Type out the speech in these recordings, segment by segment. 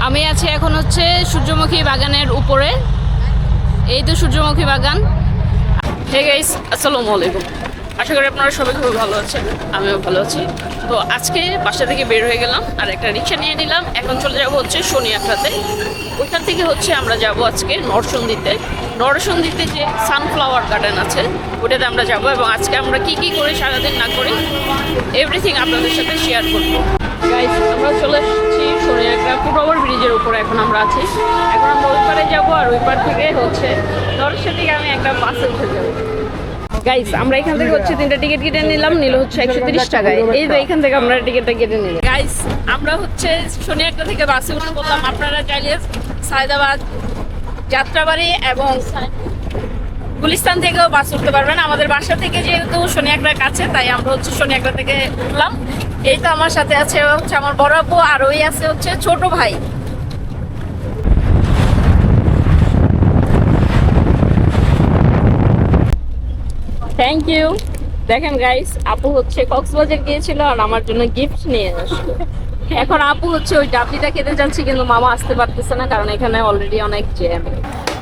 আমি আছি এখন হচ্ছে সূর্যমুখী বাগানের উপরে। এই তো সূর্যমুখী বাগান। হে গাইস, আসসালামু আলাইকুম। আশা করি আপনারা সবাই খুব ভালো আছেন, আমিও ভালো আছি। তো আজকে বাসা থেকে বের হয়ে গেলাম আর একটা রিক্সা নিয়ে নিলাম। এখন চলে যাব হচ্ছে শনিয়াখাতে। ওইখান থেকে হচ্ছে আমরা যাব আজকে নরসন্দিতে। নরসন্দিতে যে সানফ্লাওয়ার গার্ডেন আছে ওটাতে আমরা যাব, এবং আজকে আমরা কি কি করি সারাদিন না করি এভরিথিং আপনাদের সাথে শেয়ার করব। গাইস, আমরা চলে এসেছি শনিয়াখা ফুটওভার ব্রিজের উপরে। এখন আমরা আছি, এখন আমরা ওই পারে যাবো, আর ওই পার থেকে হচ্ছে নরসিংদী থেকে আমি একটা বাসে উঠে যাবো। গাইস, আমরা এখান থেকে হচ্ছে 3টা টিকিট কেটে নিলাম, নিল হচ্ছে 130 টাকায়। এই যে এখান থেকে আমরা টিকিটটা কেটে নিলাম। গাইস, আমরা হচ্ছে শনিয়াখা থেকে বাসে উঠে পড়লাম। আপনারা চাইলে সায়দাবাদ, যাত্রাবাড়ি এবং গুলিস্তান থেকেও বাস উঠতে পারবেন। আমাদের বাসা থেকে যেহেতু শনিয়াখার কাছে, তাই আমরা হচ্ছে শনিয়াখা থেকে উঠলাম। এই তো আমার সাথে আছে হচ্ছে আমার বড় আপু, আর ওই আছে হচ্ছে ছোট ভাই। Thank you. দেখেন গাইস, আপু হচ্ছে কক্সবাজার গিয়েছিল আর আমার জন্য গিফট নিয়ে আসলো। এখন আপু হচ্ছে ওই ডাবলিটা খেতে যাচ্ছি, কিন্তু মামা আসতে পারতেছে না কারণ এখানে অলরেডি অনেক জ্যাম।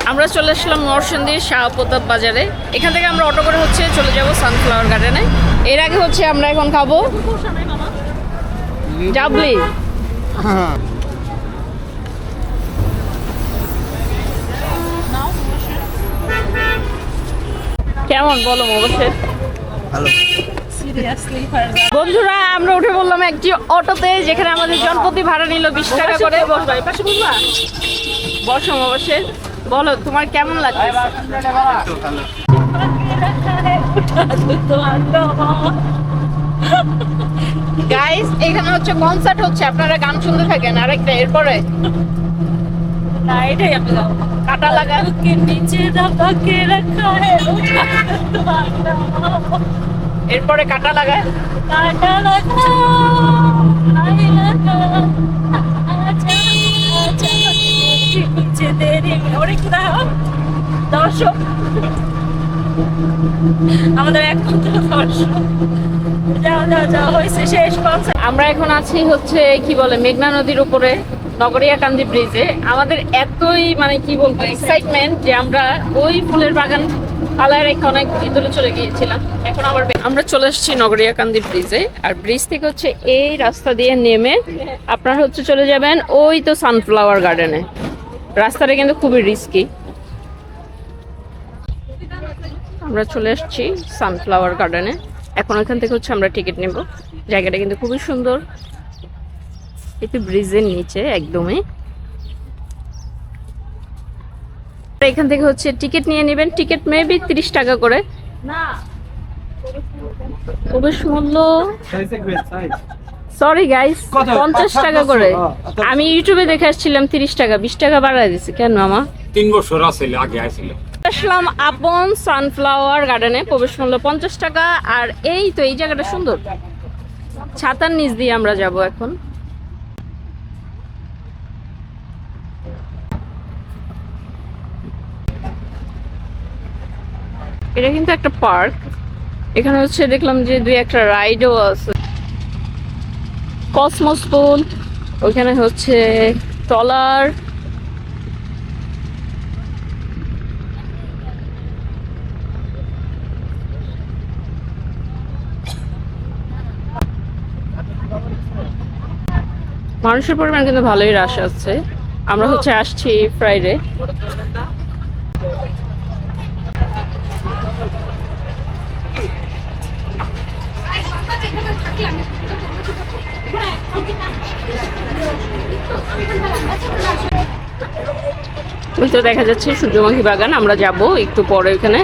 আমরা চলে আসলাম নরসিংদীর শাহপ্রতাপ বাজারে। এখান থেকে আমরা অটো করে হচ্ছে চলে যাব সানফ্লাওয়ার গার্ডেনে। এর আগে হচ্ছে আমরা এখন খাবো ডাবলি। কেমন বলো অবশ্যই ভালো। বন্ধুরা, আমরা উঠে বললাম একটি অটোতে, যেখানে আমাদের জনপ্রতি ভাড়া নিল 20 টাকা করে। বসো অবশ্যই, বলো তোমার কেমন লাগছে? গাইস, এখানে হচ্ছে কনসার্ট হচ্ছে, আপনারা গান শুনতে থাকেন। আরেকটা এরপরে না, এটাই আমি যাবো। কাটা লাগা কে নিচে দাবাকে রাখা হে, এরপরে কাটা লাগা, কাটা লাগা আই লাগা আচ্ছা আচ্ছা নিচে দেরি। ওরে কি দাও দর্শক, আমাদের এখন তো দর্শক। যাও যাও যাও, হয়েছে শেষ কনসার্ট। আমরা এখন আছি হচ্ছে কি বলে মেঘনা নদীর উপরে, নগরিয়াকান্দি ব্রিজে। আমাদের এতই মানে কি বলবো এক্সাইটমেন্ট যে আমরা ওই ফুলের বাগান পালায় রেখে অনেক ভিতরে চলে গিয়েছিলাম। এখন আমরা চলে এসেছি নগরিয়াকান্দি ব্রিজে, আর ব্রিজ থেকে হচ্ছে এই রাস্তা দিয়ে নেমে আপনারা হচ্ছে চলে যাবেন ওই তো সানফ্লাওয়ার গার্ডেনে। রাস্তাটা কিন্তু খুবই রিস্কি। আমরা চলে এসেছি সানফ্লাওয়ার গার্ডেনে। এখন ওইখান থেকে হচ্ছে আমরা টিকিট নেব। জায়গাটা কিন্তু খুবই সুন্দর, একটু ব্রিজের নিচে একদমই। এখান থেকে হচ্ছে টিকিট নিয়ে নেবেন। টিকিট মেবি 30 টাকা করে। না, প্রবেশ মূল্য সরি গাইস 50 টাকা করে। আমি ইউটিউবে দেখে আসছিলাম 30 টাকা, 20 টাকা বাড়ায় দিছে কেন মামা? 3 বছর আগে আসছিল। আসলাম আপন সানফ্লাওয়ার গার্ডেনে, প্রবেশ মূল্য 50 টাকা। আর এই তো এই জায়গাটা সুন্দর, ছাতার নিচ দিয়ে আমরা যাব এখন। এটা কিন্তু একটা পার্ক। এখানে হচ্ছে দেখলাম যে 2-1টা রাইডও আছে। কসমোস পুল, ওইখানে হচ্ছে ট্রলার। মানুষের পরিমাণ কিন্তু ভালোই রাশ আছে। আমরা হচ্ছে আসছি ফ্রাইডে। ওই তো দেখা যাচ্ছে সূর্যমুখী বাগান। আমরা যাব একটু পরে ওখানে।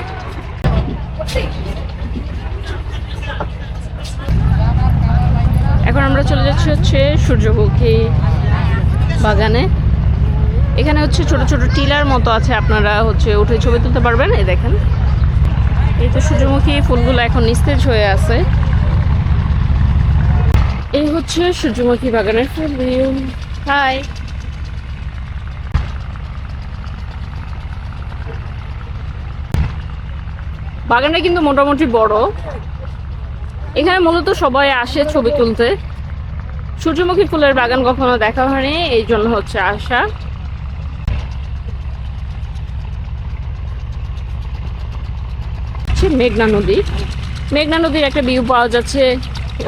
এখন আমরা চলে যাচ্ছি হচ্ছে সূর্যমুখী বাগানে। এখানে হচ্ছে ছোট ছোট টিলার মতো আছে, আপনারা হচ্ছে উঠে ছবি তুলতে পারবেন। এই দেখেন, এই তো সূর্যমুখী ফুলগুলো এখন নিস্তেজ হয়ে আছে। এই হচ্ছে সূর্যমুখী বাগানের ফুল ভিউ। হাই, বাগানটা কিন্তু মোটামুটি বড়। এখানে মূলত সবাই আসে ছবি তুলতে। সূর্যমুখী ফুলের বাগান কখনো দেখা হয়নি, এই জন্য হচ্ছে আসা। মেঘনা নদী, মেঘনা নদীর একটা ভিউ পাওয়া যাচ্ছে।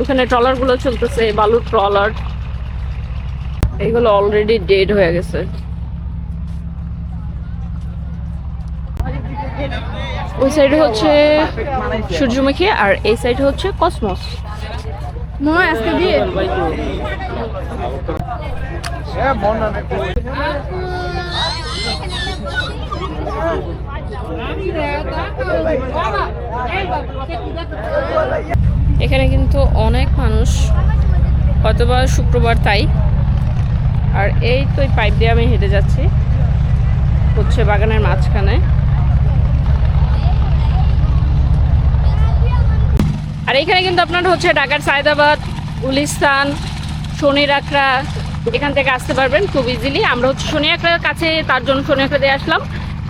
ওখানে ট্রলার গুলো চলতেছে, বালুর ট্রলার। এগুলো অলরেডি ডেড হয়ে গেছে। ওই সাইডে হচ্ছে সূর্যমুখী আর এই সাইডে হচ্ছে কসমস। মনে হয় আজকে দিয়ে এখানে কিন্তু অনেক মানুষ, হয়তোবা শুক্রবার তাই। আর এই তো এই পাইপ দিয়ে আমি হেঁটে যাচ্ছি হচ্ছে বাগানের মাঝখানে। আর এখানে কিন্তু আপনার হচ্ছে ঢাকার সায়দাবাদ, গুলিস্তান, শনিরাকড়া এখান থেকে আসতে পারবেন খুব ইজিলি। আমরা হচ্ছে শনিরাকড়ার কাছে, তার জন্য শনিরাকড়া দিয়ে আসলাম।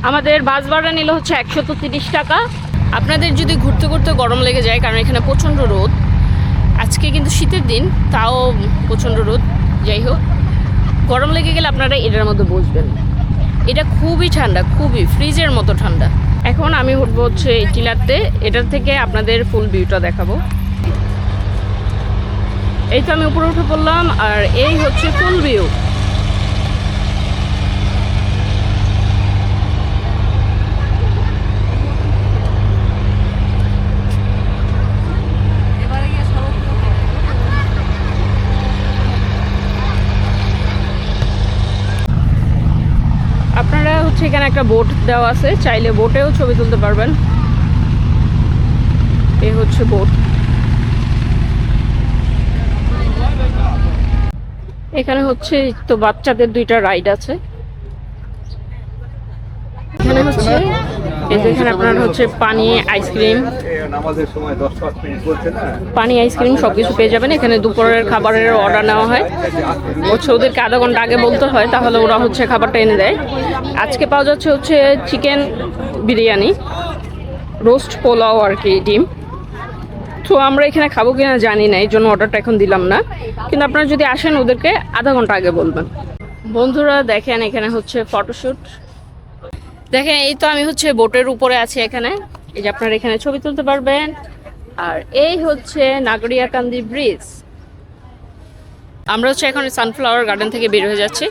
আমাদের বাস ভাড়া নিল হচ্ছে 130 টাকা। আপনাদের যদি ঘুরতে ঘুরতে গরম লেগে যায়, কারণ এখানে প্রচণ্ড রোদ, আজকে কিন্তু শীতের দিন তাও প্রচণ্ড রোদ, যাই হোক গরম লেগে গেলে আপনারা এটার মধ্যে বসবেন। এটা খুবই ঠান্ডা, খুবই ফ্রিজের মতো ঠান্ডা। এখন আমি উঠবো হচ্ছে এই টিলারতে, এটার থেকে আপনাদের ফুল ভিউটা দেখাবো। এই তো আমি উপরে উঠে পড়লাম, আর এই হচ্ছে ফুল ভিউ। আপনারা হচ্ছে এখানে একটা বোট দেওয়া আছে, চাইলে বোটেও ছবি তুলতে পারবেন। এই হচ্ছে বোট। এখানে হচ্ছে তো বাচ্চাদের দুইটা রাইড আছে। এখানে হচ্ছে এখানে আপনার হচ্ছে পানি, আইসক্রিম, পানি আইসক্রিম সবকিছু পেয়ে যাবেন। এখানে দুপুরের খাবারের অর্ডার নেওয়া হয়, হচ্ছে ওদেরকে আধা ঘন্টা আগে বলতে হয়, তাহলে ওরা হচ্ছে খাবারটা এনে দেয়। আজকে পাওয়া যাচ্ছে হচ্ছে চিকেন বিরিয়ানি, রোস্ট পোলাও আর কি, ডিম। তো আমরা এখানে খাবো কিনা জানি না, এই জন্য অর্ডারটা এখন দিলাম না। কিন্তু আপনারা যদি আসেন ওদেরকে আধা ঘন্টা আগে বলবেন। বন্ধুরা দেখেন এখানে হচ্ছে ফটোশ্যুট। দেখেন এই তো আমি হচ্ছে বোটের উপরে আছি এখানে, এই যে আপনারা এখানে ছবি তুলতে পারবেন। আর এই হচ্ছে নাগরিয়াকান্দি ব্রিজ। আমরা হচ্ছে এখন সানফ্লাওয়ার গার্ডেন থেকে বের হয়ে যাচ্ছি।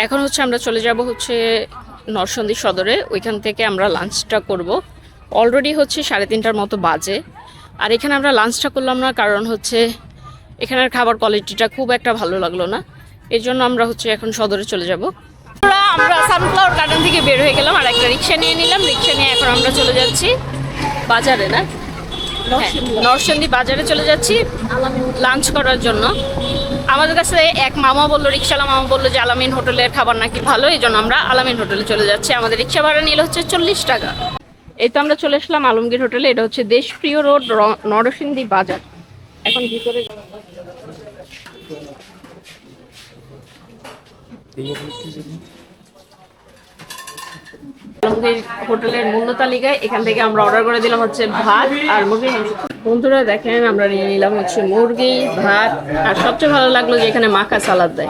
এখন হচ্ছে আমরা চলে যাব হচ্ছে নরসিংদী সদরে, ওইখান থেকে আমরা লাঞ্চটা করব। অলরেডি হচ্ছে 3:30টার মতো বাজে। আর এখানে আমরা লাঞ্চটা করলাম না, কারণ হচ্ছে এখানের খাবার কোয়ালিটিটা খুব একটা ভালো লাগলো না, এই জন্য আমরা হচ্ছে এখন সদরে চলে যাব। আমরা সানফ্লাওয়ার গার্ডেন থেকে বের হয়ে গেলাম, আর একটা রিক্সা নিয়ে নিলাম। রিক্সা নিয়ে এখন আমরা চলে যাচ্ছি বাজারে, না নরসিংদী বাজারে চলে যাচ্ছি লাঞ্চ করার জন্য। আমাদের কাছে এক মামা বললো, রিক্সাওয়ালা মামা বললো যে আলামিন হোটেলের খাবার নাকি ভালো, এই জন্য আমরা আলামিন হোটেলে চলে যাচ্ছি। আমাদের রিক্সা ভাড়া নিল হচ্ছে 40 টাকা। এই তো আমরা চলে আসলাম আলমগীর হোটেলে। এটা হচ্ছে দেশপ্রিয় রোড, নরসিংদী বাজার। এখন ভিতরে আলমগীর হোটেলের মূল্য তালিকায় এখান থেকে আমরা অর্ডার করে দিলাম হচ্ছে ভাত আর মুরগি। বন্ধুরা দেখেন আমরা নিয়ে নিলাম হচ্ছে মুরগি, ভাত, আর সবচেয়ে ভালো লাগলো যে এখানে মাখা সালাদ দেয়।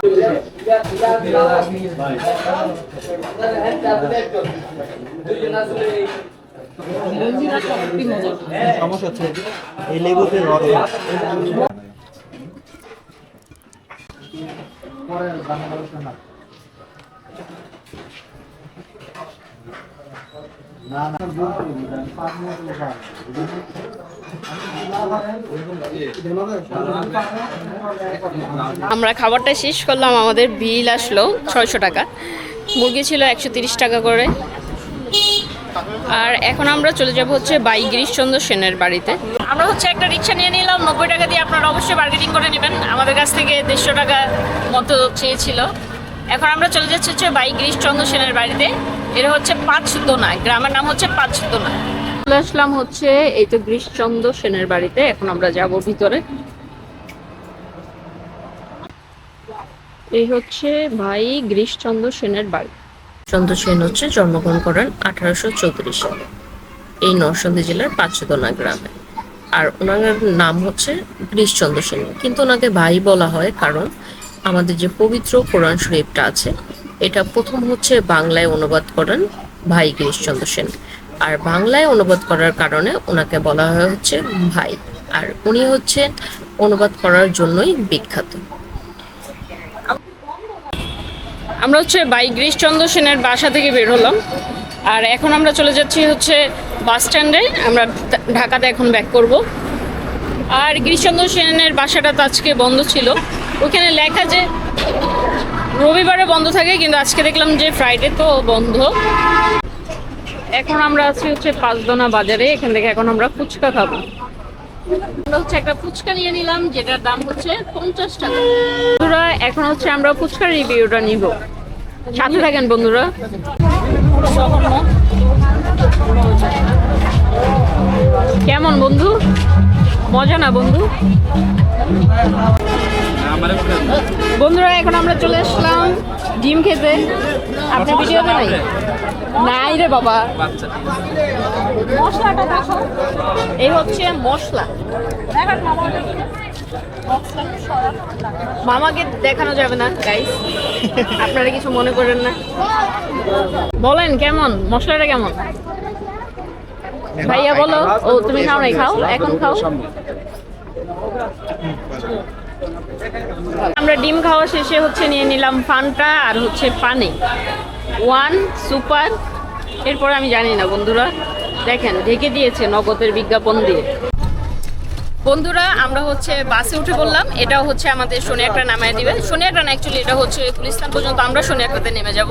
সমস্যা হচ্ছে এই লেবুতে আমরা খাবারটা শেষ করলাম, আমাদের বিল আসলো 600 টাকা। মুরগি ছিল 130 টাকা করে। আর এখন আমরা চলে যাব হচ্ছে বাই গিরিশচন্দ্র সেনের বাড়িতে। আমরা হচ্ছে একটা রিক্সা নিয়ে নিলাম 90 টাকা দিয়ে। আপনারা অবশ্যই বার্গেনিং করে নেবেন, আমাদের কাছ থেকে 150 টাকা মতো চেয়েছিল। এখন আমরা চলে যাচ্ছি হচ্ছে বাই গিরিশচন্দ্র সেনের বাড়িতে। এটা হচ্ছে পাঁচদোনা, গ্রামের নাম হচ্ছে পাঁচদোনা। চলে আসলাম হচ্ছে এই তো গিরিশচন্দ্র সেনের বাড়িতে। এখন আমরা যাব ভিতরে। এই হচ্ছে ভাই গিরিশচন্দ্র সেনের বাড়ি। চন্দ্র সেন হচ্ছে জন্মগ্রহণ করেন 1834 সালে এই নরসিংদী জেলার পাঁচদোনা গ্রামে। আর ওনার নাম হচ্ছে গিরিশচন্দ্র সেন, কিন্তু ওনাকে ভাই বলা হয় কারণ আমাদের যে পবিত্র কোরআন শরীফটা আছে এটা প্রথম হচ্ছে বাংলায় অনুবাদ করেন ভাই গিরিশচন্দ্র সেন, আর বাংলায় অনুবাদ করার কারণে ওনাকে বলা হয় হচ্ছে ভাই। আর উনি হচ্ছে অনুবাদ করার জন্যই বিখ্যাত। আমরা হচ্ছে ভাই গিরিশচন্দ্র সেনের বাসা থেকে বের হলাম, আর এখন আমরা চলে যাচ্ছি হচ্ছে বাস স্ট্যান্ডে। আমরা ঢাকাতে এখন ব্যাক করব। আর গিরিশচন্দ্র সেনের বাসাটা তো আজকে বন্ধ ছিল, ওখানে লেখা যে রবিবারে বন্ধ থাকে, কিন্তু আজকে দেখলাম যে ফ্রাইডে তো বন্ধ। এখন আমরা আছি হচ্ছে পাঁচদোনা বাজারে, এখান থেকে এখন আমরা ফুচকা খাবো। আমরা হচ্ছে একটা ফুচকা নিয়ে নিলাম, যেটার দাম হচ্ছে 50 টাকা। বন্ধুরা এখন হচ্ছে আমরা ফুচকার রিভিউটা নিব, সাথে থাকেন বন্ধুরা। কেমন বন্ধু, মজা না বন্ধু? বন্ধুরা এখন আমরা চলে আসলাম ডিম খেতে। আপনি ভিডিওতে নাই? নাই রে বাবা, মশলাটা দেখো, এই হচ্ছে মশলা। মামাকে দেখানো যাবে না গাইস, আপনারা কিছু মনে করেন না। বলেন কেমন মশলাটা, কেমন ভাইয়া বলো? ও তুমি খাও নাই, খাও এখন খাও। আমরা ডিম খাওয়া শেষে হচ্ছে নিয়ে নিলাম ফান্টা আর হচ্ছে পানি, ওয়ান সুপার। এরপর আমি জানি না বন্ধুরা, দেখেন ঢেকে দিয়েছে নগদের বিজ্ঞাপন দিয়ে। বন্ধুরা আমরা হচ্ছে বাসে উঠে বললাম, এটাও হচ্ছে আমাদের সোনিয়াকড়া নামায় দিবে। সোনিয়াকড়া না, অ্যাকচুয়ালি এটা হচ্ছে গুলিস্তান পর্যন্ত, আমরা সোনিয়াকড়াতে নেমে যাব।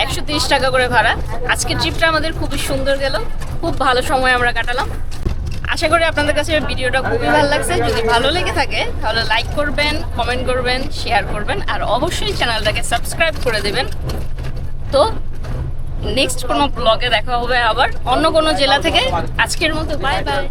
130 টাকা করে ভাড়া। আজকের ট্রিপটা আমাদের খুবই সুন্দর গেল, খুব ভালো সময় আমরা কাটালাম। আশা করি আপনাদের কাছে ভিডিওটা খুবই ভালো লাগছে। যদি ভালো লেগে থাকে তাহলে লাইক করবেন, কমেন্ট করবেন, শেয়ার করবেন, আর অবশ্যই চ্যানেলটাকে সাবস্ক্রাইব করে দেবেন। তো নেক্সট কোনো ব্লগে দেখা হবে আবার অন্য কোনো জেলা থেকে। আজকের মতো বাই বাই।